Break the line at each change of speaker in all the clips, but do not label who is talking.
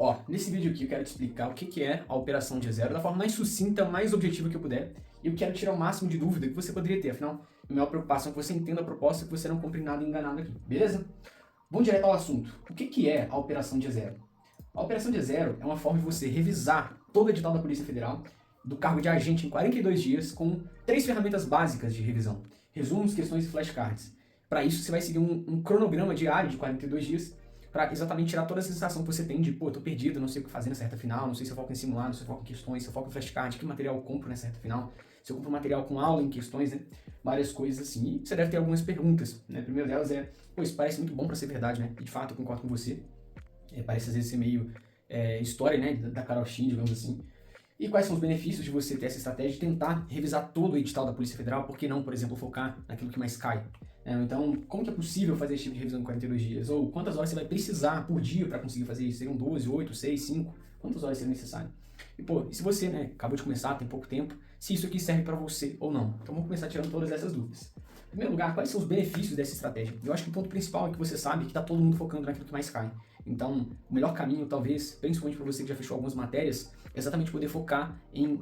Ó, nesse vídeo aqui eu quero te explicar o que é a operação dia zero da forma mais sucinta, mais objetiva que eu puder. E eu quero tirar o máximo de dúvida que você poderia ter, afinal, a minha preocupação é que você entenda a proposta e que você não compre nada enganado aqui, beleza? Vamos direto ao assunto. O que é a operação dia zero? A operação dia zero é uma forma de você revisar todo o edital da Polícia Federal do cargo de agente em 42 dias com 3 ferramentas básicas de revisão: resumos, questões e flashcards. Para isso, você vai seguir um cronograma diário de 42 dias para exatamente tirar toda essa sensação que você tem de, pô, tô perdido, não sei o que fazer nessa reta final, não sei se eu foco em simulado, se eu foco em questões, se eu foco em flashcard, que material eu compro nessa reta final, se eu compro material com aula em questões, né? Várias coisas assim. E você deve ter algumas perguntas, né? A primeira delas é, pô, isso parece muito bom para ser verdade, né? E de fato eu concordo com você. Parece às vezes ser meio história, né? Da Carol Shin, digamos assim. E quais são os benefícios de você ter essa estratégia de tentar revisar todo o edital da Polícia Federal? Por que não, por exemplo, focar naquilo que mais cai? Então, como que é possível fazer esse tipo de revisão em 42 dias? Ou quantas horas você vai precisar por dia para conseguir fazer isso? Seriam 12, 8, 6, 5? Quantas horas seria necessário? E, pô, e se você, né, acabou de começar, tem pouco tempo, se isso aqui serve para você ou não? Então, vamos começar tirando todas essas dúvidas. Em primeiro lugar, quais são os benefícios dessa estratégia? Eu acho que o ponto principal é que você sabe que está todo mundo focando naquilo que mais cai. Então, o melhor caminho, talvez, principalmente para você que já fechou algumas matérias, é exatamente poder focar em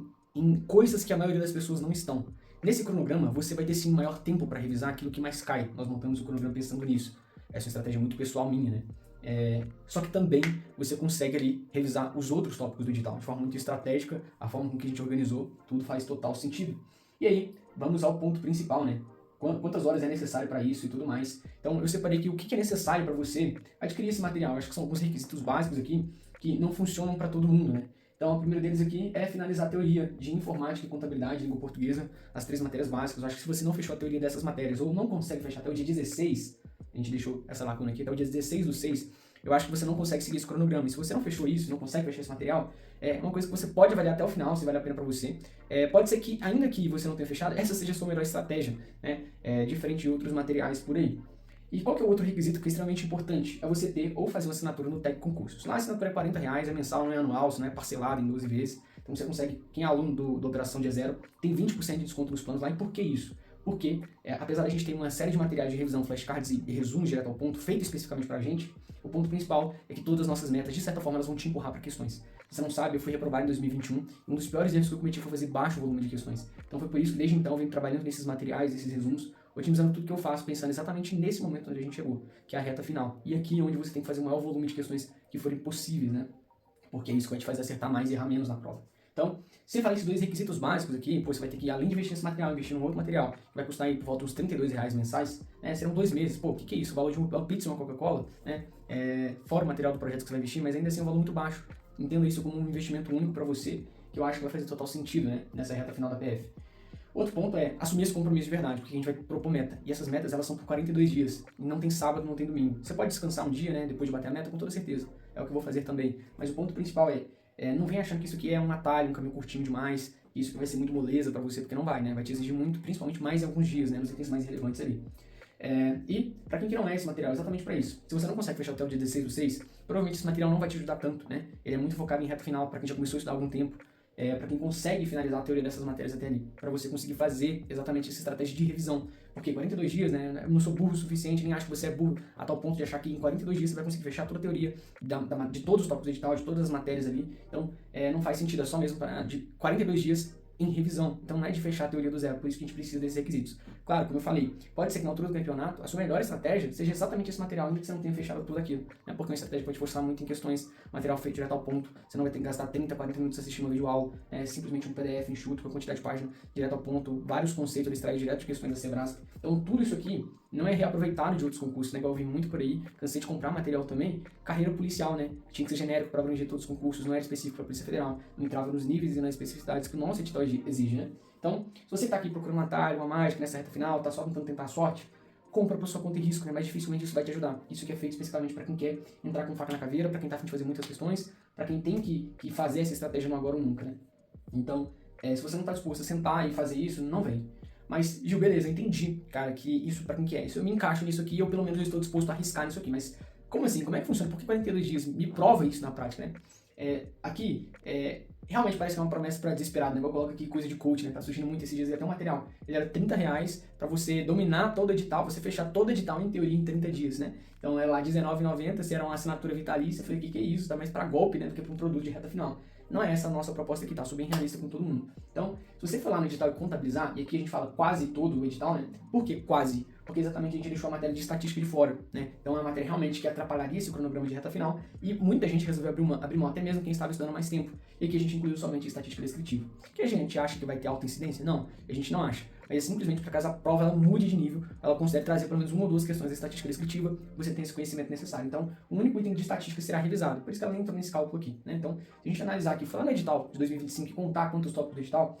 coisas que a maioria das pessoas não estão. Nesse cronograma, você vai ter sim maior tempo para revisar aquilo que mais cai. Nós montamos o cronograma pensando nisso. Essa é uma estratégia muito pessoal minha, né? Só que também você consegue ali revisar os outros tópicos do edital de forma muito estratégica, a forma com que a gente organizou, tudo faz total sentido. E aí, vamos ao ponto principal, né? Quantas horas é necessário para isso e tudo mais. Então, eu separei aqui o que é necessário para você adquirir esse material. Eu acho que são alguns requisitos básicos aqui que não funcionam para todo mundo, né? Então, o primeiro deles aqui é finalizar a teoria de informática e contabilidade, língua portuguesa, as 3 matérias básicas. Eu acho que se você não fechou a teoria dessas matérias ou não consegue fechar até o dia 16, a gente deixou essa lacuna aqui, até o dia 16/6, eu acho que você não consegue seguir esse cronograma. E se você não fechou isso, não consegue fechar esse material, é uma coisa que você pode avaliar até o final, se vale a pena para você. Pode ser que, ainda que você não tenha fechado, essa seja a sua melhor estratégia, né? Diferente de outros materiais por aí. E qual que é o outro requisito que é extremamente importante? É você ter ou fazer uma assinatura no Tec Concursos. Lá a assinatura é R$40, é mensal, não é anual, não é parcelado em 12 vezes. Então você consegue, quem é aluno da Operação Dia Zero, tem 20% de desconto nos planos lá. E por que isso? Porque, apesar da gente ter uma série de materiais de revisão, flashcards e resumos direto ao ponto, feito especificamente pra gente, o ponto principal é que todas as nossas metas, de certa forma, elas vão te empurrar para questões. Você não sabe, eu fui reprovado em 2021, e um dos piores erros que eu cometi foi fazer baixo volume de questões. Então foi por isso que desde então eu venho trabalhando nesses materiais, nesses resumos, otimizando tudo que eu faço, pensando exatamente nesse momento onde a gente chegou, que é a reta final. E aqui é onde você tem que fazer o maior volume de questões que forem possíveis, né? Porque é isso que vai te fazer acertar mais e errar menos na prova. Então, sem falar esses 2 requisitos básicos aqui, pô, você vai ter que, além de investir nesse material, investir num outro material, que vai custar aí por volta uns R$32 mensais, né? Serão 2 meses. Pô, o que é isso? O valor de uma pizza e uma Coca-Cola, né? Fora o material do projeto que você vai investir, mas ainda assim é um valor muito baixo. Entenda isso como um investimento único para você, que eu acho que vai fazer total sentido, né? Nessa reta final da PF. Outro ponto é assumir esse compromisso de verdade, porque a gente vai propor meta. E essas metas, elas são por 42 dias. E não tem sábado, não tem domingo. Você pode descansar um dia, né? Depois de bater a meta, com toda certeza. É o que eu vou fazer também. Mas o ponto principal não vem achando que isso aqui é um atalho, um caminho curtinho demais. Isso que vai ser muito moleza para você, porque não vai, né? Vai te exigir muito, principalmente mais em alguns dias, né? Nos itens mais relevantes ali. E, para quem que não é esse material, exatamente para isso. Se você não consegue fechar até o dia 16/6, provavelmente esse material não vai te ajudar tanto, né? Ele é muito focado em reta final, para quem já começou a estudar há algum tempo. Para quem consegue finalizar a teoria dessas matérias até ali, para você conseguir fazer exatamente essa estratégia de revisão. Porque 42 dias, né, eu não sou burro o suficiente, nem acho que você é burro a tal ponto de achar que em 42 dias você vai conseguir fechar toda a teoria de todos os tópicos do edital, de todas as matérias ali. Então, não faz sentido, é só mesmo de 42 dias em revisão. Então não é de fechar a teoria do zero, por isso que a gente precisa desses requisitos. Claro, como eu falei, pode ser que na altura do campeonato a sua melhor estratégia seja exatamente esse material, ainda que você não tenha fechado tudo aquilo, né? Porque uma estratégia pode forçar muito em questões, material feito direto ao ponto, você não vai ter que gastar 30, 40 minutos assistindo uma videoaula, simplesmente um PDF enxuto com a quantidade de páginas direto ao ponto, vários conceitos extraídos direto de questões da Sebrasp. Então tudo isso aqui não é reaproveitado de outros concursos, né? Igual eu vi muito por aí, cansei de comprar material também, carreira policial, né? Tinha que ser genérico para abranger todos os concursos, não era específico para a Polícia Federal, não entrava nos níveis e nas especificidades que o nosso edital exige, né? Então, se você está aqui procurando um atalho, uma mágica nessa reta final, está só tentando tentar a sorte, compra para sua conta e risco, né? Mas dificilmente isso vai te ajudar. Isso que é feito especificamente para quem quer entrar com faca na caveira, para quem está a fim de fazer muitas questões, para quem tem que fazer essa estratégia no agora ou nunca, né? Então, se você não está disposto a sentar e fazer isso, não vem. Mas, Gil, beleza, entendi, cara, que isso para quem quer. Isso eu me encaixo nisso aqui, eu pelo menos estou disposto a arriscar nisso aqui. Mas como assim? Como é que funciona? Por que 42 dias? Me prova isso na prática, né? Realmente parece que é uma promessa para desesperado, né? Eu coloco aqui coisa de coach, né? Tá surgindo muito esses dias, até um material. Ele era R$30 para você dominar todo o edital, você fechar todo o edital em teoria em 30 dias, né? Então é lá R$19,90, se era uma assinatura vitalícia, eu falei, que é isso? Tá mais para golpe, né? Do que para um produto de reta final. Não é essa a nossa proposta aqui, tá? Sou bem realista com todo mundo. Então, se você for lá no edital e contabilizar, e aqui a gente fala quase todo o edital, né? Por que quase? Porque exatamente a gente deixou a matéria de estatística de fora, né? Então é uma matéria realmente que atrapalharia esse cronograma de reta final e muita gente resolveu abrir mão, até mesmo quem estava estudando mais tempo. E aqui a gente incluiu somente estatística descritiva. Que a gente acha que vai ter alta incidência? Não, a gente não acha. Mas é simplesmente para caso a prova ela mude de nível, ela considere trazer pelo menos uma ou duas questões da estatística descritiva, você tem esse conhecimento necessário. Então, o único item de estatística será revisado. Por isso que ela entra nesse cálculo aqui, né? Então, se a gente analisar aqui, falando no edital de 2025 e contar quantos tópicos do edital,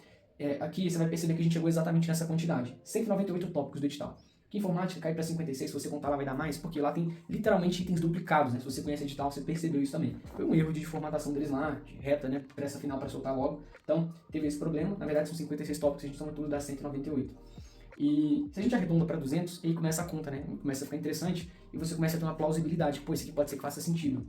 aqui você vai perceber que a gente chegou exatamente nessa quantidade. 198 tópicos do edital. Que informática cai para 56, se você contar lá vai dar mais, porque lá tem literalmente itens duplicados, né? Se você conhece edital, você percebeu isso também. Foi um erro de formatação deles lá, de reta, né? Pressa final para soltar logo. Então, teve esse problema. Na verdade, são 56 tópicos, a gente soma tudo, dá 198. E se a gente arredonda para 200, aí começa a conta, né? Começa a ficar interessante e você começa a ter uma plausibilidade. Pô, isso aqui pode ser que faça sentido.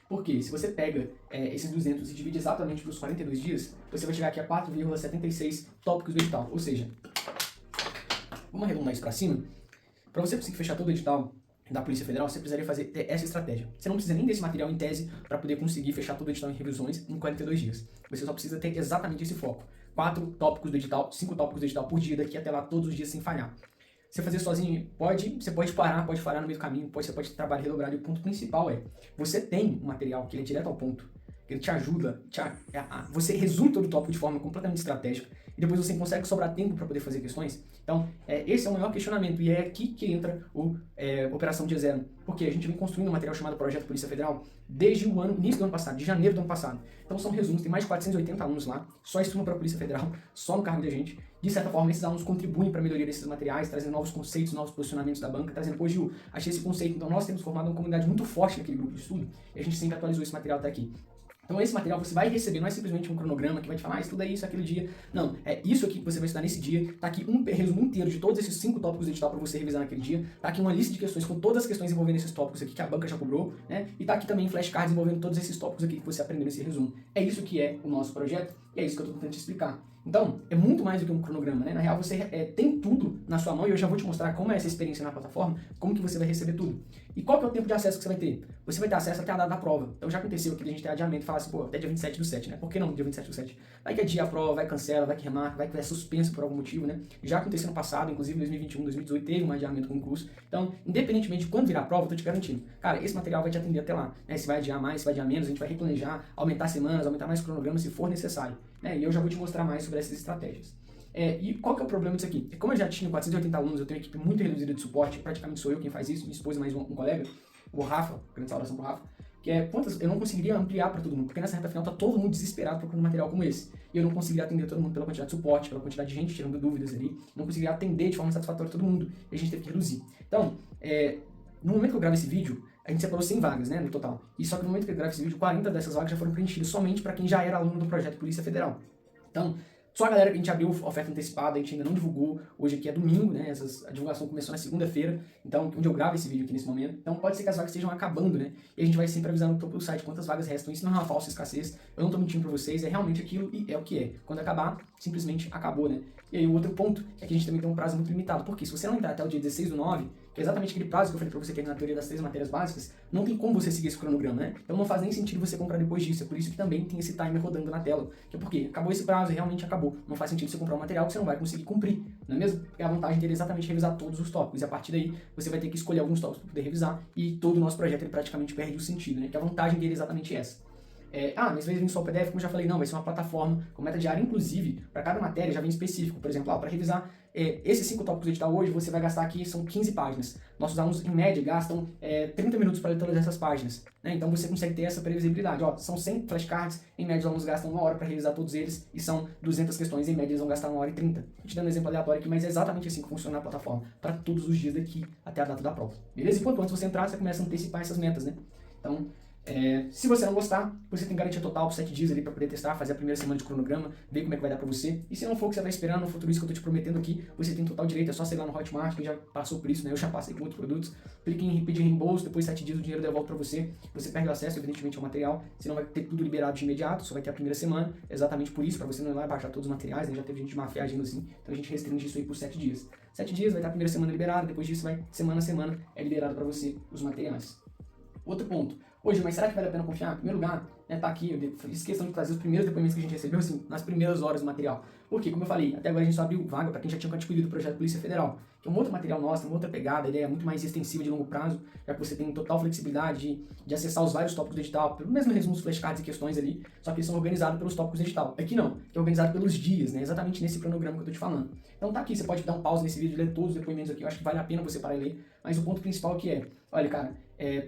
Porque se você pega esses 200 e divide exatamente para os 42 dias, você vai chegar aqui a 4,76 tópicos do edital. Ou seja, vamos arredondar isso para cima. Para você conseguir fechar todo o edital da Polícia Federal, você precisaria fazer essa estratégia. Você não precisa nem desse material em tese para poder conseguir fechar todo o edital em revisões em 42 dias. Você só precisa ter exatamente esse foco. 4 tópicos do edital, 5 tópicos do edital por dia, daqui até lá todos os dias sem falhar. Você fazer sozinho, você pode parar no meio do caminho, você pode trabalhar redobrado. E o ponto principal você tem um material que ele é direto ao ponto, que ele te ajuda, você resume todo o tópico de forma completamente estratégica, e depois você consegue sobrar tempo para poder fazer questões. Então, esse é o maior questionamento, e é aqui que entra Operação Dia Zero, porque a gente vem construindo um material chamado Projeto Polícia Federal desde o início do ano passado, de janeiro do ano passado. Então são resumos, tem mais de 480 alunos lá, só estudam para a Polícia Federal, só no cargo da gente. De certa forma, esses alunos contribuem para a melhoria desses materiais, trazendo novos conceitos, novos posicionamentos da banca, trazendo, pô, Gil, achei esse conceito. Então nós temos formado uma comunidade muito forte naquele grupo de estudo, e a gente sempre atualizou esse material até aqui. Então esse material você vai receber, não é simplesmente um cronograma que vai te falar, estuda isso, aquele dia. Não, é isso aqui que você vai estudar nesse dia. Tá aqui um resumo inteiro de todos esses 5 tópicos do edital para você revisar naquele dia. Tá aqui uma lista de questões com todas as questões envolvendo esses tópicos aqui que a banca já cobrou, né? E tá aqui também flashcards envolvendo todos esses tópicos aqui que você aprendeu nesse resumo. É isso que é o nosso projeto e é isso que eu tô tentando te explicar. Então, é muito mais do que um cronograma, né? Na real, você tem tudo na sua mão e eu já vou te mostrar como é essa experiência na plataforma, como que você vai receber tudo. E qual que é o tempo de acesso que você vai ter? Você vai ter acesso até a data da prova. Então já aconteceu aqui de a gente ter adiamento e falar assim, pô, até dia 27/7, né? Por que não dia 27/7? Vai que adia a prova, vai cancela, vai que remarca, vai que é suspenso por algum motivo, né? Já aconteceu no passado, inclusive em 2021, 2018 teve um adiamento com o curso. Então, independentemente de quando virar a prova, eu tô te garantindo. Cara, esse material vai te atender até lá, né? Se vai adiar mais, se vai adiar menos, a gente vai replanejar, aumentar semanas, aumentar mais cronogramas se for necessário, né? E eu já vou te mostrar mais sobre essas estratégias. E qual que é o problema disso aqui? Como eu já tinha 480 alunos, eu tenho uma equipe muito reduzida de suporte, praticamente sou eu quem faz isso, minha esposa e mais um colega, o Rafa, grande saudação pro Rafa, que eu não conseguiria ampliar para todo mundo, porque nessa reta final tá todo mundo desesperado procurando material como esse, e eu não conseguiria atender todo mundo pela quantidade de suporte, pela quantidade de gente tirando dúvidas ali, não conseguiria atender de forma satisfatória todo mundo, e a gente teve que reduzir. Então, no momento que eu gravo esse vídeo, a gente separou 100 vagas, né, no total, e só que no momento que eu gravo esse vídeo, 40 dessas vagas já foram preenchidas somente para quem já era aluno do projeto Polícia Federal. Então, só a galera que a gente abriu oferta antecipada, a gente ainda não divulgou, hoje aqui é domingo, né, a divulgação começou na segunda-feira, então, onde eu gravo esse vídeo aqui nesse momento, então pode ser que as vagas estejam acabando, né, e a gente vai sempre avisar no topo do site quantas vagas restam, isso não é uma falsa escassez, eu não tô mentindo pra vocês, é realmente aquilo e é o que é, quando acabar, simplesmente acabou, né. E aí o outro ponto é que a gente também tem um prazo muito limitado, porque se você não entrar até o dia 16/9, que é exatamente aquele prazo que eu falei pra você que é na teoria das 3 matérias básicas, não tem como você seguir esse cronograma, né? Então não faz nem sentido você comprar depois disso, é por isso que também tem esse timer rodando na tela, que é porque acabou esse prazo, realmente acabou, não faz sentido você comprar um material que você não vai conseguir cumprir, não é mesmo? Porque a vantagem dele é exatamente revisar todos os tópicos, e a partir daí você vai ter que escolher alguns tópicos para poder revisar, e todo o nosso projeto ele praticamente perde o sentido, né? Que a vantagem dele é exatamente essa. Mas vai vir só o PDF, como eu já falei, não, vai ser uma plataforma com meta diária, inclusive, para cada matéria já vem específico, por exemplo, para revisar esses 5 tópicos do edital hoje, você vai gastar aqui, são 15 páginas. Nossos alunos, em média, gastam 30 minutos para ler todas essas páginas, né? Então você consegue ter essa previsibilidade. Ó, são 100 flashcards, em média os alunos gastam 1 hora para revisar todos eles, e são 200 questões, em média eles vão gastar 1h30. Tô te dando um exemplo aleatório aqui, mas é exatamente assim que funciona a plataforma, para todos os dias daqui até a data da prova. Beleza? E quanto antes você entrar, você começa a antecipar essas metas, né? Então, Se você não gostar, você tem garantia total por 7 dias ali para poder testar, fazer a primeira semana de cronograma, ver como é que vai dar para você. E se não for o que você está esperando, no futuro isso que eu tô te prometendo aqui, você tem total direito, é só você ir lá no Hotmart, quem já passou por isso, né? Eu já passei com outros produtos. Clique em pedir reembolso, depois de 7 dias o dinheiro devolve para você. Você perde o acesso, evidentemente, ao material. Você não vai ter tudo liberado de imediato, só vai ter a primeira semana. Exatamente por isso, para você não ir lá baixar todos os materiais, né? Já teve gente de má fé agindo assim. Então a gente restringe isso aí por 7 dias. 7 dias vai estar a primeira semana liberada, depois disso vai semana a semana é liberado para você os materiais. Outro ponto. Hoje, mas será que vale a pena confiar? Em primeiro lugar, né, tá aqui, eu fiz questão de trazer os primeiros depoimentos que a gente recebeu, assim, nas primeiras horas do material. Porque, como eu falei, até agora a gente só abriu vaga para quem já tinha adquirido o projeto Polícia Federal, que é um outro material nosso, uma outra pegada, a ideia é muito mais extensiva de longo prazo, já que você tem total flexibilidade de acessar os vários tópicos do edital, pelo mesmo resumo dos flashcards e questões ali, só que eles são organizados pelos tópicos do edital. Aqui não, que é organizado pelos dias, né, exatamente nesse cronograma que eu tô te falando. Então tá aqui, você pode dar um pause nesse vídeo e ler todos os depoimentos aqui, eu acho que vale a pena você parar e ler, mas o ponto principal aqui é, olha cara,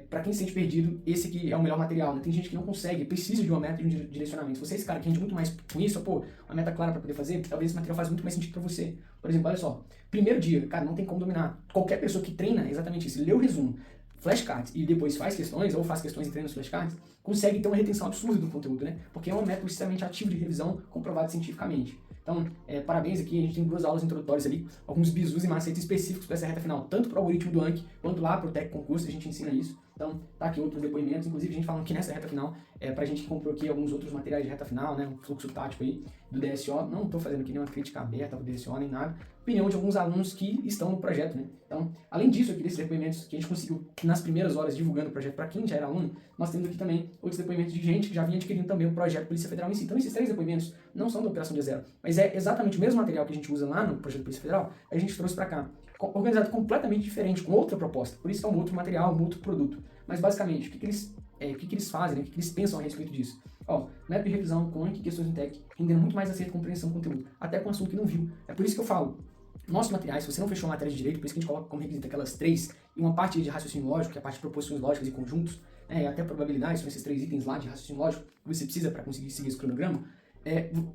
para quem se sente perdido, esse aqui é o melhor material, né? Tem gente que não consegue, precisa de uma meta e de um direcionamento. Se você é esse cara que rende muito mais com isso, pô, uma meta clara para poder fazer, talvez esse material faz muito mais sentido para você. Por exemplo, olha só, primeiro dia, cara, não tem como dominar. Qualquer pessoa que treina exatamente isso, lê o resumo, flashcards e depois faz questões, ou faz questões e treina os flashcards, consegue ter uma retenção absurda do conteúdo, né? Porque é um método extremamente ativo de revisão, comprovado cientificamente. Então, parabéns aqui, a gente tem 2 aulas introdutórias ali, alguns bizus e macetes específicos para essa reta final, tanto para o algoritmo do Anki, quanto lá para o Tech Concurso, a gente ensina isso. Então, tá aqui outros depoimentos, inclusive a gente falando que nessa reta final, pra gente que comprou aqui alguns outros materiais de reta final, né, um fluxo tático aí do DSO, não tô fazendo aqui nenhuma crítica aberta ao DSO nem nada, opinião de alguns alunos que estão no projeto, né. Então, além disso aqui desses depoimentos que a gente conseguiu nas primeiras horas divulgando o projeto para quem já era aluno, nós temos aqui também outros depoimentos de gente que já vinha adquirindo também o projeto Polícia Federal em si. Então, esses 3 depoimentos não são da operação de zero, mas é exatamente o mesmo material que a gente usa lá no projeto Polícia Federal, a gente trouxe para cá, organizado completamente diferente, com outra proposta. Por isso que é um outro material, um outro produto. Mas basicamente, o que eles fazem, né? O que eles pensam a respeito disso? Ó, método de revisão, com questões em tech, rendendo muito mais acerto, compreensão do conteúdo, até com um assunto que não viu. É por isso que eu falo, nossos materiais, se você não fechou a matéria de direito, por isso que a gente coloca como requisito aquelas 3, e uma parte de raciocínio lógico, que é a parte de proposições lógicas e conjuntos, né, e até probabilidades, são esses 3 itens lá de raciocínio lógico que você precisa para conseguir seguir esse cronograma.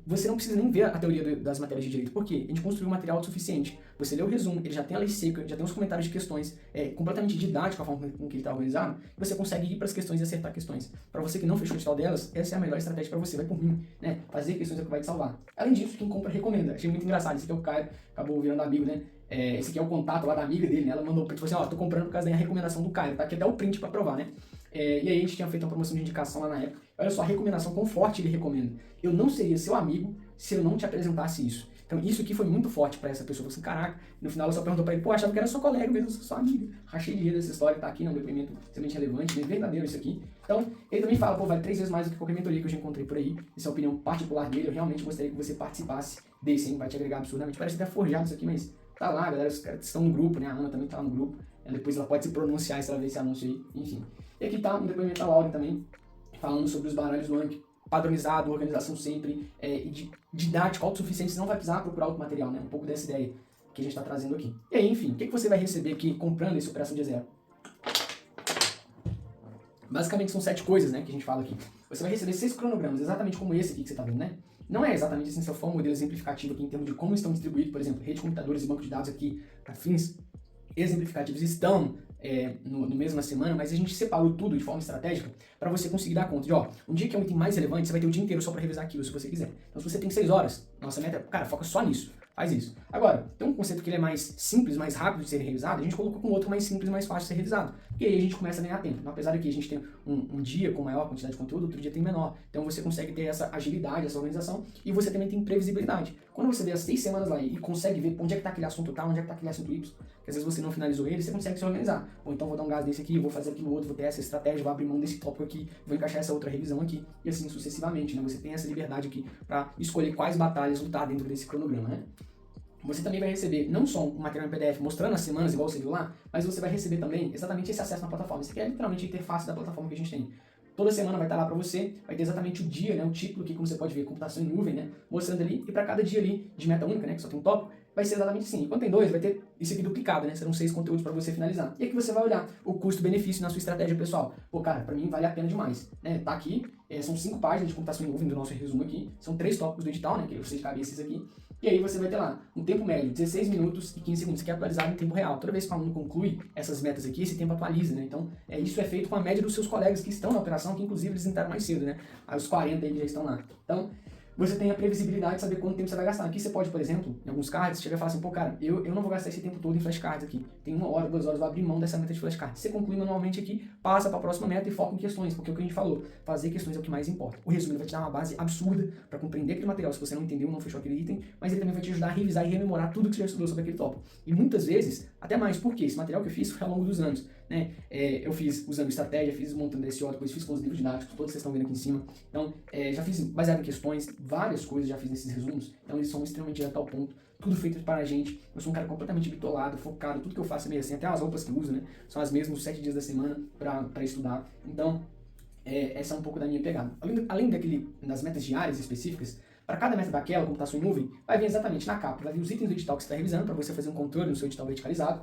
Você não precisa nem ver a teoria das matérias de direito. Por quê? A gente construiu um material suficiente. Você lê o resumo, ele já tem a lei seca, já tem os comentários de questões, completamente didático a forma com que ele está organizado, e você consegue ir para as questões e acertar questões. Para você que não fechou o edital delas, essa é a melhor estratégia para você, vai por mim, né? Fazer questões é o que vai te salvar. Além disso, quem compra recomenda. Achei muito engraçado, esse aqui é o Caio, acabou virando amigo, né? Esse aqui é o contato lá da amiga dele, né? Ela mandou o print, falou assim, tô comprando por causa da recomendação do Caio, tá aqui até o print para provar, né? E aí a gente tinha feito uma promoção de indicação lá na época. Olha só a recomendação, quão forte ele recomenda. Eu não seria seu amigo se eu não te apresentasse isso. Então isso aqui foi muito forte pra essa pessoa. Falei assim, caraca, no final ela só perguntou pra ele, pô, achava que era sua colega mesmo, sua amiga. Rachei de rir dessa história, tá aqui, é um depoimento extremamente relevante, mas verdadeiro isso aqui. Então, ele também fala, pô, vale 3 vezes mais do que qualquer mentoria que eu já encontrei por aí. Essa é a opinião particular dele, eu realmente gostaria que você participasse desse, hein? Vai te agregar absurdamente. Parece até forjado isso aqui, mas tá lá, galera, os caras estão no grupo, né? A Ana também tá no grupo. Depois ela pode se pronunciar se ela ver esse anúncio aí, enfim. E aqui tá um depoimento da Laura também, falando sobre os baralhos do Anki, padronizado, organização sempre, didático, autossuficiente, você não vai precisar procurar outro material, né? Um pouco dessa ideia que a gente está trazendo aqui. E aí, enfim, o que você vai receber aqui comprando esse Operação de Zero? Basicamente são 7 coisas, né, que a gente fala aqui. Você vai receber 6 cronogramas, exatamente como esse aqui que você está vendo, né? Não é exatamente assim, se for um modelo exemplificativo aqui em termos de como estão distribuídos, por exemplo, rede de computadores e banco de dados aqui, para fins exemplificativos, estão no mesma semana, mas a gente separou tudo de forma estratégica para você conseguir dar conta de, ó, um dia que é um item mais relevante, você vai ter o dia inteiro só para revisar aquilo, se você quiser. Então, se você tem 6 horas, nossa meta, cara, foca só nisso. Faz isso. Agora, tem um conceito que ele é mais simples, mais rápido de ser revisado, a gente colocou com outro mais simples e mais fácil de ser revisado. E aí a gente começa a ganhar tempo. Então, apesar de que a gente tem um dia com maior quantidade de conteúdo, outro dia tem menor. Então você consegue ter essa agilidade, essa organização, e você também tem previsibilidade. Quando você vê as 6 semanas lá e consegue ver onde é que está aquele assunto tal, onde é que está aquele assunto Y, que às vezes você não finalizou ele, você consegue se organizar. Ou então vou dar um gás nesse aqui, vou fazer aquilo outro, vou ter essa estratégia, vou abrir mão desse tópico aqui, vou encaixar essa outra revisão aqui, e assim sucessivamente, né? Você tem essa liberdade aqui para escolher quais batalhas lutar dentro desse cronograma, né? Você também vai receber não só um material em PDF mostrando as semanas, igual você viu lá, mas você vai receber também exatamente esse acesso na plataforma. Isso aqui é literalmente a interface da plataforma que a gente tem. Toda semana vai estar lá para você, vai ter exatamente o dia, né, o título aqui, como você pode ver, computação em nuvem, né, mostrando ali, e para cada dia ali de meta única, né, que só tem um tópico, vai ser exatamente assim. E quando tem 2, vai ter isso aqui duplicado, né? Serão 6 conteúdos para você finalizar. E aqui você vai olhar o custo-benefício na sua estratégia pessoal. Pô, cara, para mim vale a pena demais, né? Tá aqui, são 5 páginas de computação em nuvem do nosso resumo aqui, são 3 tópicos do edital, né? Que eu sei de cabeça esses aqui. E aí você vai ter lá um tempo médio, 16 minutos e 15 segundos, que é atualizado em tempo real. Toda vez que o aluno conclui essas metas aqui, esse tempo atualiza, né? Então, isso é feito com a média dos seus colegas que estão na operação, que inclusive eles entraram mais cedo, né? Aí os 40 aí que já estão lá. Então, você tem a previsibilidade de saber quanto tempo você vai gastar. Aqui você pode, por exemplo, em alguns cards, chegar e falar assim, pô, cara, eu não vou gastar esse tempo todo em flashcards aqui. Tem 1 hora, 2 horas, vou abrir mão dessa meta de flashcards. Você conclui manualmente aqui, passa para a próxima meta e foca em questões, porque é o que a gente falou, fazer questões é o que mais importa. O resumo vai te dar uma base absurda para compreender aquele material, se você não entendeu, não fechou aquele item, mas ele também vai te ajudar a revisar e rememorar tudo que você já estudou sobre aquele tópico. E muitas vezes, até mais, porque esse material que eu fiz foi ao longo dos anos, né? Eu fiz usando estratégia, fiz montando SEO, depois fiz com os livros didáticos, todos vocês estão vendo aqui em cima. Então, já fiz baseado em questões, várias coisas já fiz nesses resumos, então eles são extremamente direto ao ponto, tudo feito para a gente. Eu sou um cara completamente bitolado, focado, tudo que eu faço é meio assim, até as roupas que eu uso, né? São as mesmas os 7 dias da semana para estudar. Então, essa é um pouco da minha pegada. Além das metas diárias específicas, para cada meta daquela, computação em nuvem, vai vir exatamente na capa, vai vir os itens do edital que você está revisando, para você fazer um controle no seu edital verticalizado.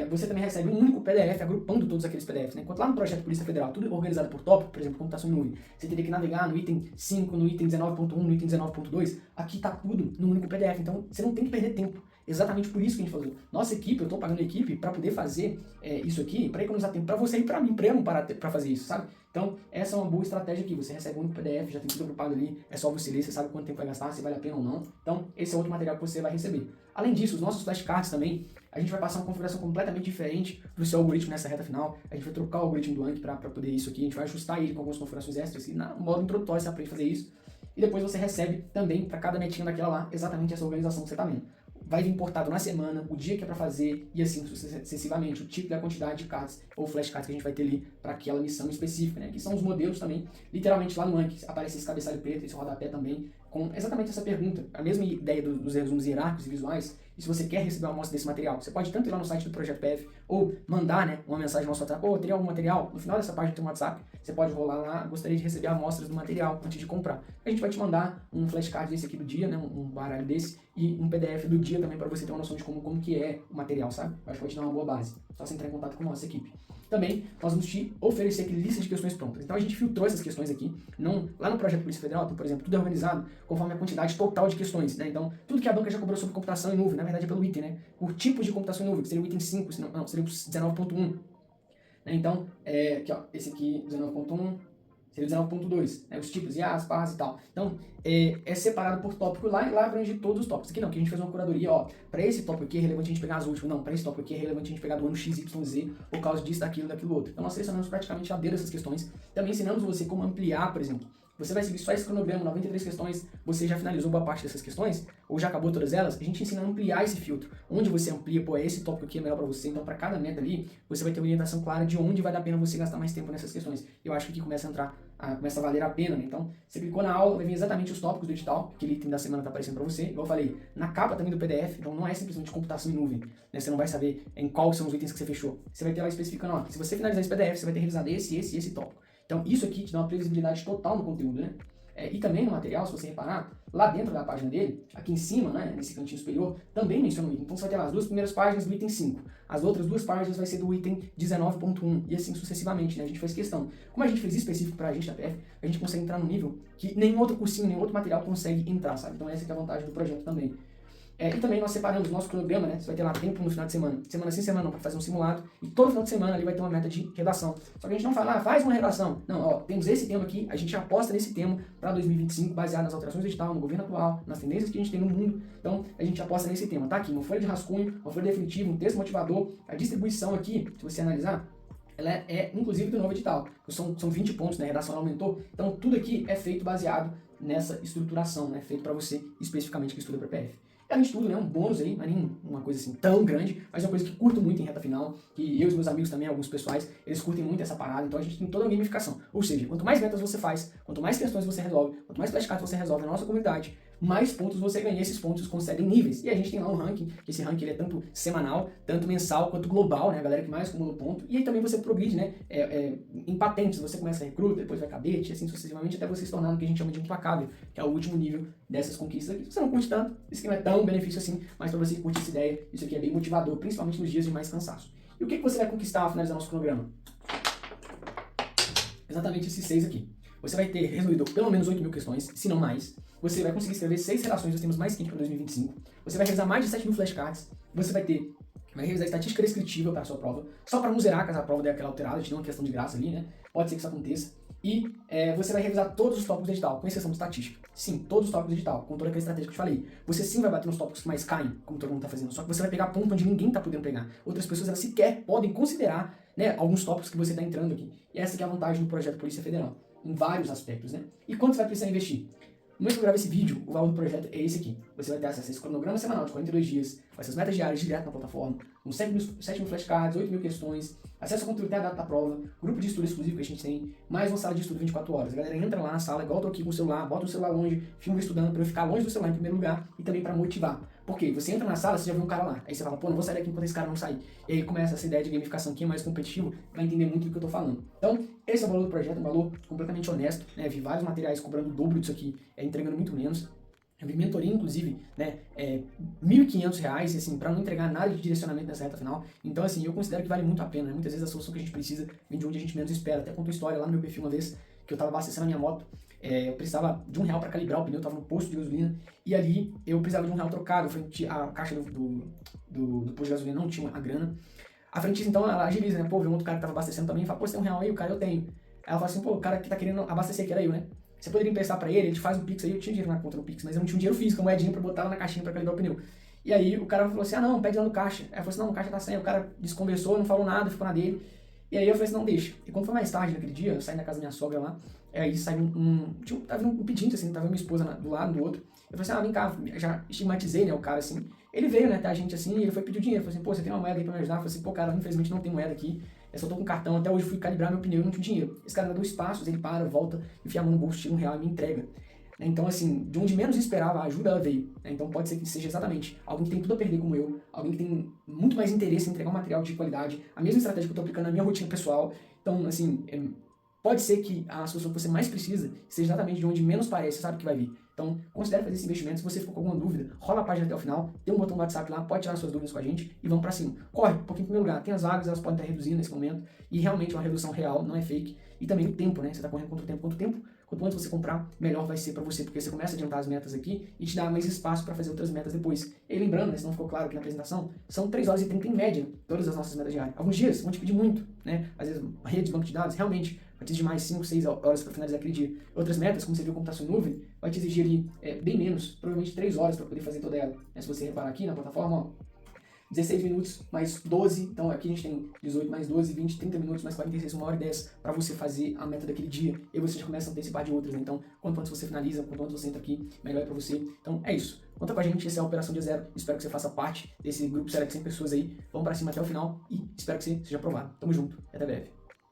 Você também recebe um único PDF agrupando todos aqueles PDFs, né? Enquanto lá no projeto Polícia Federal, tudo organizado por tópico, por exemplo, computação em nuvem, você teria que navegar no item 5, no item 19.1, no item 19.2, aqui tá tudo num único PDF, então você não tem que perder tempo. Exatamente por isso que a gente falou. Nossa equipe, eu tô pagando a equipe para poder fazer isso aqui, para economizar tempo para você e para mim, para eu não parar para fazer isso, sabe? Então, essa é uma boa estratégia aqui. Você recebe um único PDF, já tem tudo agrupado ali, é só você ler, você sabe quanto tempo vai gastar, se vale a pena ou não. Então, esse é outro material que você vai receber. Além disso, os nossos flashcards também, a gente vai passar uma configuração completamente diferente para o seu algoritmo nessa reta final. A gente vai trocar o algoritmo do Anki para poder isso aqui, a gente vai ajustar ele com algumas configurações extras, e no modo introdutório você aprende a fazer isso. E depois você recebe também, para cada metinha daquela lá, exatamente essa organização que você está vendo. Vai vir importado na semana, o dia que é para fazer e assim sucessivamente, o tipo e a quantidade de cards ou flashcards que a gente vai ter ali para aquela missão específica, né? Que são os modelos também, literalmente lá no Anki aparece esse cabeçalho preto, esse rodapé também, com exatamente essa pergunta, a mesma ideia dos resumos hierárquicos e visuais. E se você quer receber uma amostra desse material, você pode tanto ir lá no site do Projeto PF ou mandar, né, uma mensagem no nosso WhatsApp, ou teria algum material, no final dessa página tem um WhatsApp, você pode rolar lá, gostaria de receber amostras do material antes de comprar. A gente vai te mandar um flashcard desse aqui do dia, né, um baralho desse, e um PDF do dia também para você ter uma noção de como que é o material, sabe? Acho que vai te dar uma boa base, só você entrar em contato com a nossa equipe. Também, nós vamos te oferecer aqui lista de questões prontas. Então a gente filtrou essas questões aqui. Lá no projeto Polícia Federal, por exemplo, tudo é organizado conforme a quantidade total de questões, né? Então, tudo que a banca já cobrou sobre computação em nuvem, na verdade é pelo item, né? Por tipo de computação em nuvem, que seria o item 5, não, seria o 19.1. Né? Então, aqui ó, esse aqui, 19.1, seria o 19.2, né? Os tipos, IAs, barras e tal. Então, é separado por tópico lá, e lá abrange todos os tópicos. Aqui não, que a gente fez uma curadoria, ó, para esse tópico aqui é relevante a gente pegar as últimas, não, para esse tópico aqui é relevante a gente pegar do ano XYZ, por causa disso, daquilo outro. Então, nós selecionamos praticamente a dedo essas questões. Também ensinamos você como ampliar, por exemplo. Você vai seguir só esse cronograma, 93 questões, você já finalizou boa parte dessas questões, ou já acabou todas elas, a gente ensina a ampliar esse filtro. Onde você amplia, pô, esse tópico aqui é melhor para você, então para cada meta ali, você vai ter uma orientação clara de onde vai dar a pena você gastar mais tempo nessas questões. Eu acho que aqui começa a valer a pena, né? Então, você clicou na aula, vai vir exatamente os tópicos do edital, aquele item da semana tá aparecendo para você, igual eu falei, na capa também do PDF, então não é simplesmente computação em nuvem, né? Você não vai saber em quais são os itens que você fechou. Você vai ter lá especificando, ó, se você finalizar esse PDF, você vai ter revisado esse e esse tópico. Então, isso aqui te dá uma previsibilidade total no conteúdo, né? E também no material, se você reparar, lá dentro da página dele, aqui em cima, né, nesse cantinho superior, também menciona o item. Então você vai ter lá as 2 primeiras páginas do item 5. As outras 2 páginas vai ser do item 19.1 e assim sucessivamente, né? A gente fez questão. Como a gente fez específico pra gente da PF, a gente consegue entrar no nível que nenhum outro cursinho, nenhum outro material consegue entrar, sabe? Então essa que é a vantagem do projeto também. E também nós separamos o nosso cronograma, né? Você vai ter lá tempo no final de semana. Semana sim, semana não, para fazer um simulado. E todo final de semana ali vai ter uma meta de redação. Só que a gente não fala, faz uma redação. Não, ó, temos esse tema aqui, a gente aposta nesse tema para 2025, baseado nas alterações do edital, no governo atual, nas tendências que a gente tem no mundo. Então, a gente aposta nesse tema. Tá aqui, uma folha de rascunho, uma folha definitiva, um texto motivador. A distribuição aqui, se você analisar, ela é inclusive do novo edital. São 20 pontos, né? A redação aumentou. Então, tudo aqui é feito baseado nessa estruturação, né? Feito para você, especificamente, que estuda para PF. Além de tudo, né, um bônus aí, não é nem uma coisa assim tão grande, mas é uma coisa que curto muito em reta final, que eu e os meus amigos também, alguns pessoais, eles curtem muito essa parada, então a gente tem toda uma gamificação. Ou seja, quanto mais metas você faz, quanto mais questões você resolve, quanto mais flashcards você resolve na nossa comunidade, mais pontos você ganha. Esses pontos concedem níveis. E a gente tem lá um ranking, que esse ranking ele é tanto semanal, tanto mensal, quanto global, né? A galera que mais acumula ponto. E aí também você progride, né? Em patentes, você começa a recruta, depois vai cadete, assim sucessivamente, até você se tornar no que a gente chama de implacável, que é o último nível dessas conquistas aqui. Se você não curte tanto, isso aqui não é tão benefício assim, mas para você que curte essa ideia, isso aqui é bem motivador, principalmente nos dias de mais cansaço. E o que você vai conquistar ao finalizar nosso cronograma? Exatamente esses 6 aqui. Você vai ter resolvido pelo menos 8.000 questões, se não mais. Você vai conseguir escrever 6 redações dos temas mais quentes para 2025. Você vai realizar mais de 7.000 flashcards. Você vai realizar estatística descritiva para a sua prova, só para não zerar caso a prova der aquela alterada, te deu uma questão de graça ali, né? Pode ser que isso aconteça. E você vai revisar todos os tópicos do edital, com exceção de estatística. Sim, todos os tópicos do edital, com toda aquela estratégia que eu te falei. Você sim vai bater nos tópicos que mais caem, como todo mundo está fazendo, só que você vai pegar ponto onde ninguém está podendo pegar. Outras pessoas elas sequer podem considerar, né, alguns tópicos que você está entrando aqui. E essa que é a vantagem do projeto Polícia Federal, em vários aspectos, né? E quanto você vai precisar investir? No momento que eu gravo esse vídeo, o valor do projeto é esse aqui. Você vai ter acesso a esse cronograma semanal de 42 dias, com essas metas diárias direto na plataforma, com 7.000 flashcards, 8.000 questões, acesso ao conteúdo até a data da prova, grupo de estudo exclusivo que a gente tem, mais uma sala de estudo 24 horas. A galera entra lá na sala, igual eu tô aqui com o celular, bota o celular longe, filma estudando para eu ficar longe do celular em primeiro lugar e também para motivar. Porque você entra na sala, você já vê um cara lá, aí você fala, pô, não vou sair daqui enquanto esse cara não sair. E aí começa essa ideia de gamificação, quem é mais competitivo vai entender muito do que eu tô falando. Então, esse é o valor do projeto, um valor completamente honesto, né? Vi vários materiais cobrando o dobro disso aqui, entregando muito menos. Eu vi mentoria, inclusive, né, R$1.500, assim, para não entregar nada de direcionamento nessa reta final. Então, assim, eu considero que vale muito a pena, né? Muitas vezes a solução que a gente precisa vem de onde a gente menos espera. Até contou história lá no meu perfil uma vez, que eu tava abastecendo a minha moto, eu precisava de R$1 para calibrar o pneu, eu tava no posto de gasolina, e ali eu precisava de R$1 trocado, a caixa do posto de gasolina não tinha a grana. A frentista, então, ela agiliza, né? Pô, vê um outro cara que tava abastecendo também, fala, pô, você tem R$1 aí? O cara, eu tenho. Ela fala assim, pô, o cara que tá querendo abastecer aqui era eu, né? Você poderia emprestar pra ele, a gente faz um Pix aí, eu tinha dinheiro na conta no Pix, mas eu não tinha um dinheiro físico, uma moedinha pra botar lá na caixinha pra calibrar o pneu. E aí o cara falou assim, ah não, pede lá no caixa. Aí eu falei assim, não, o caixa tá sem. O cara desconversou, não falou nada, ficou na dele. E aí eu falei assim, não, deixa. E quando foi mais tarde naquele dia, eu saí da casa da minha sogra lá, aí saiu tava um pedinte assim, tava minha esposa do lado do outro. Eu falei assim, ah, vem cá, já estigmatizei, né, o cara assim. Ele veio, né, até a gente assim, e ele foi pedir o dinheiro. Eu falei assim, pô, você tem uma moeda aí pra me ajudar? Eu falei assim, pô, cara, infelizmente não tem moeda aqui. Eu só tô com cartão, até hoje fui calibrar meu pneu e não tinha dinheiro. Esse cara dá 2 passos, ele para, volta, enfia a mão no bolso, tira R$1 e me entrega. Então, assim, de onde menos esperava, a ajuda ela veio. Então, pode ser que seja exatamente alguém que tem tudo a perder como eu, alguém que tem muito mais interesse em entregar um material de qualidade, a mesma estratégia que eu tô aplicando na minha rotina pessoal. Então, assim, pode ser que a solução que você mais precisa seja exatamente de onde menos parece, sabe que vai vir. Então, considere fazer esse investimento. Se você ficou com alguma dúvida, rola a página até o final, tem um botão do WhatsApp lá, pode tirar suas dúvidas com a gente e vamos pra cima. Corre, porque em primeiro lugar, tem as vagas, elas podem estar reduzindo nesse momento, e realmente é uma redução real, não é fake. E também o tempo, né? Você tá correndo contra o tempo. Quanto antes você comprar, melhor vai ser para você, porque você começa a adiantar as metas aqui e te dá mais espaço para fazer outras metas depois. E lembrando, né, se não ficou claro aqui na apresentação, são 3 horas e 30 em média, todas as nossas metas diárias. Alguns dias vão te pedir muito, né? Às vezes, redes, banco de dados, realmente vai te exigir mais 5, 6 horas para finalizar aquele dia. Outras metas, como você viu computação em nuvem, vai te exigir ali bem menos, provavelmente 3 horas para poder fazer toda ela. Se você reparar aqui na plataforma, ó, 16 minutos mais 12, então aqui a gente tem 18 mais 12, 20, 30 minutos mais 46, 1 hora e 10 para você fazer a meta daquele dia, e você já começa a antecipar de outras, né? Então, quanto antes você finaliza, quanto antes você entra aqui, melhor é para você. Então, é isso. Conta com a gente, essa é a Operação Dia Zero, espero que você faça parte desse grupo, será que 100 pessoas aí, vamos para cima até o final, e espero que você seja aprovado. Tamo junto, até breve.